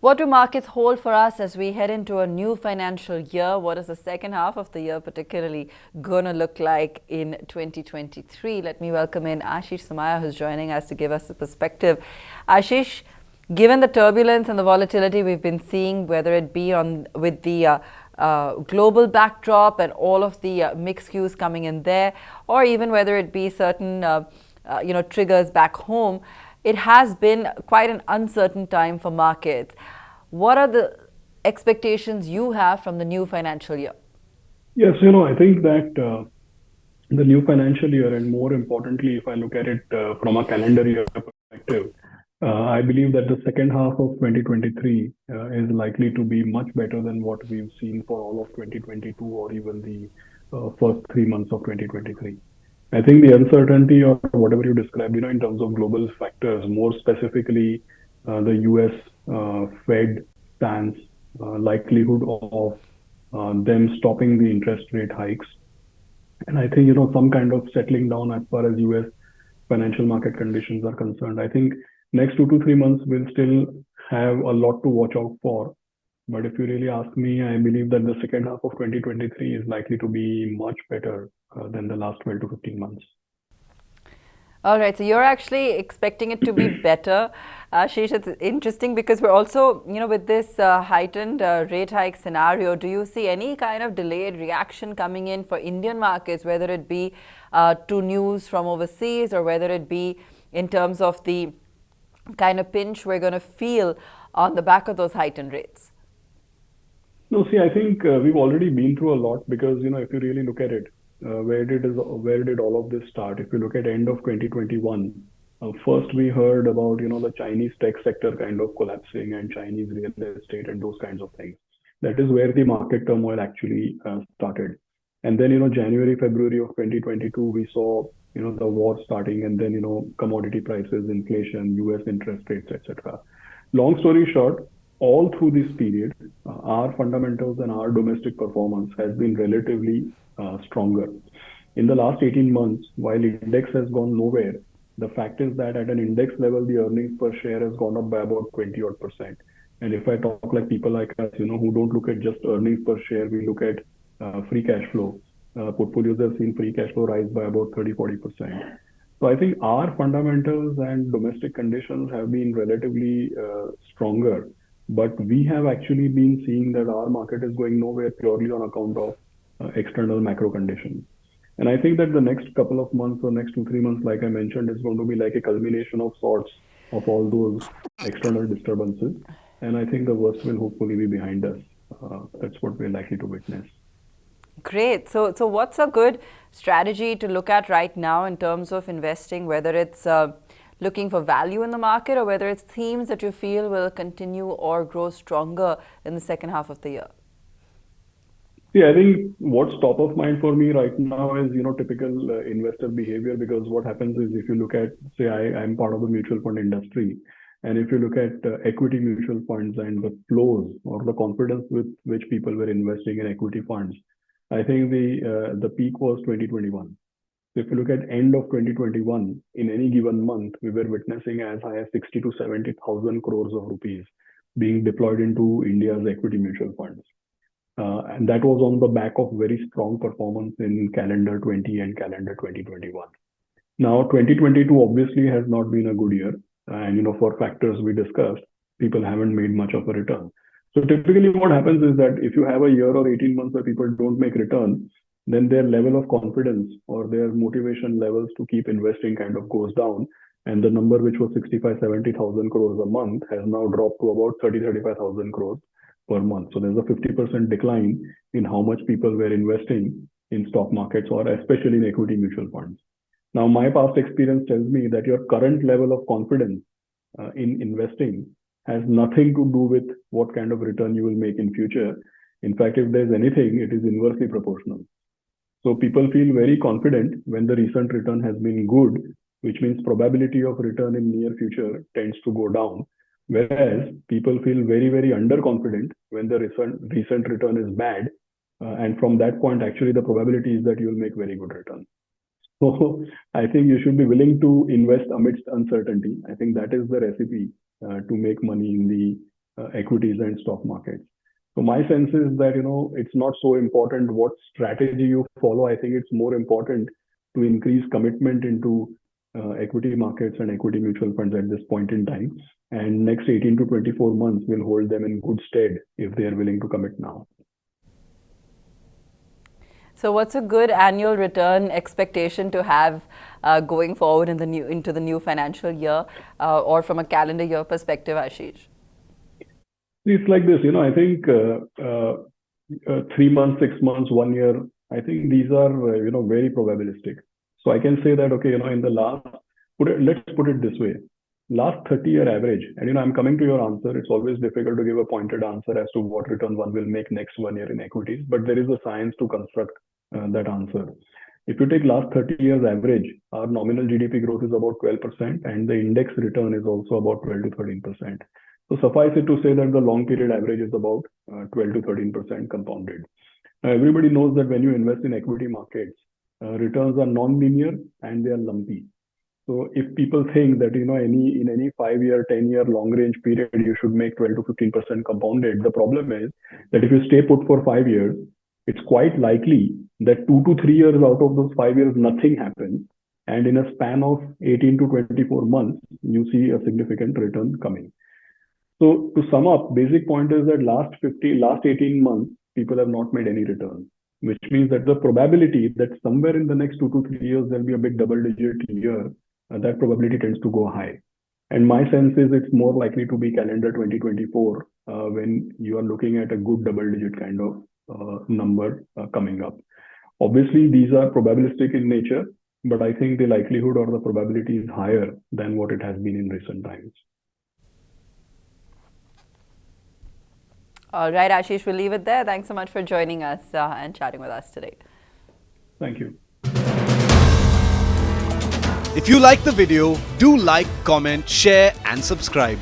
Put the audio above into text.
What do markets hold for us as we head into a new financial year? What is the second half of the year particularly going to look like in 2023? Let me welcome in Aashish Somaiyaa, who's joining us to give us a perspective. Aashish, given the turbulence and the volatility we've been seeing, whether it be with the global backdrop and all of the mixed cues coming in there, or even whether it be certain triggers back home, it has been quite an uncertain time for markets. What are the expectations you have from the new financial year? Yes, I think that the new financial year, and more importantly, if I look at it from a calendar year perspective, I believe that the second half of 2023 is likely to be much better than what we've seen for all of 2022 or even the first 3 months of 2023. I think the uncertainty or whatever you described, in terms of global factors, more specifically the US Fed stance, likelihood of them stopping the interest rate hikes, and I think, some kind of settling down as far as US financial market conditions are concerned. I think next 2 to 3 months will still have a lot to watch out for. But if you really ask me, I believe that the second half of 2023 is likely to be much better than the last 12 to 15 months. All right, so you're actually expecting it to be better. Ashish, it's interesting because we're also, with this heightened rate hike scenario, do you see any kind of delayed reaction coming in for Indian markets, whether it be to news from overseas or whether it be in terms of the kind of pinch we're going to feel on the back of those heightened rates? No, see, I think we've already been through a lot because, if you really look at it, where did all of this start? If you look at end of 2021, first we heard about, the Chinese tech sector kind of collapsing and Chinese real estate and those kinds of things. That is where the market turmoil actually started. And then, January, February of 2022, we saw, the war starting, and then, commodity prices, inflation, US interest rates, etc. Long story short, all through this period, our fundamentals and our domestic performance has been relatively stronger. In the last 18 months, while index has gone nowhere, the fact is that at an index level, the earnings per share has gone up by about 20 odd percent. And if I talk like people like us, who don't look at just earnings per share, we look at free cash flow. Portfolios have seen free cash flow rise by about 30-40%. So I think our fundamentals and domestic conditions have been relatively stronger, but we have actually been seeing that our market is going nowhere purely on account of external macro conditions. And I think that the next couple of months or next 2, 3 months, like I mentioned, is going to be like a culmination of sorts of all those external disturbances. And I think the worst will hopefully be behind us. That's what we're likely to witness. Great. So what's a good strategy to look at right now in terms of investing, whether it's looking for value in the market or whether it's themes that you feel will continue or grow stronger in the second half of the year? Yeah, I think what's top of mind for me right now is, typical investor behavior, because what happens is if you look at, say, I'm part of the mutual fund industry, and if you look at equity mutual funds and the flows or the confidence with which people were investing in equity funds, I think the peak was 2021. So if you look at end of 2021, in any given month, we were witnessing as high as 60 to 70,000 crores of rupees being deployed into India's equity mutual funds. And that was on the back of very strong performance in calendar 20 and calendar 2021. Now, 2022 obviously has not been a good year. And, for factors we discussed, people haven't made much of a return. So typically what happens is that if you have a year or 18 months where people don't make return, then their level of confidence or their motivation levels to keep investing kind of goes down. And the number which was 65, 70,000 crores a month has now dropped to about 30, 35,000 crores per month. So there's a 50% decline in how much people were investing in stock markets or especially in equity mutual funds. Now, my past experience tells me that your current level of confidence in investing has nothing to do with what kind of return you will make in future. In fact, if there's anything, it is inversely proportional. So people feel very confident when the recent return has been good, which means probability of return in near future tends to go down. Whereas people feel very, very underconfident when the recent return is bad. And from that point, actually, the probability is that you'll make very good return. So I think you should be willing to invest amidst uncertainty. I think that is the recipe to make money in the equities and stock markets. So my sense is that, it's not so important what strategy you follow. I think it's more important to increase commitment into equity markets and equity mutual funds at this point in time. And next 18 to 24 months will hold them in good stead if they are willing to commit now. So what's a good annual return expectation to have going forward into the new financial year or from a calendar year perspective, Aashish? It's like this, I think 3 months, 6 months, 1 year, I think these are, very probabilistic. So I can say that, okay, in the let's put it this way, last 30-year average, and, I'm coming to your answer. It's always difficult to give a pointed answer as to what return one will make next 1 year in equities, but there is a science to construct that answer. If you take last 30 years average, our nominal GDP growth is about 12%, and the index return is also about 12 to 13%. So suffice it to say that the long period average is about 12 to 13% compounded. Now, everybody knows that when you invest in equity markets, returns are non-linear and they are lumpy. So if people think that, in any 5-year, 10-year long range period, you should make 12 to 15% compounded, the problem is that if you stay put for 5 years, it's quite likely that 2 to 3 years out of those 5 years, nothing happens. And in a span of 18 to 24 months, you see a significant return coming. So to sum up, basic point is that last 18 months, people have not made any return, which means that the probability that somewhere in the next 2 to 3 years, there'll be a big double-digit year, that probability tends to go high. And my sense is it's more likely to be calendar 2024 when you are looking at a good double-digit kind of number coming up. Obviously, these are probabilistic in nature, but I think the likelihood or the probability is higher than what it has been in recent times. All right, Aashish, we'll leave it there. Thanks so much for joining us and chatting with us today. Thank you. If you like the video, do like, comment, share and subscribe.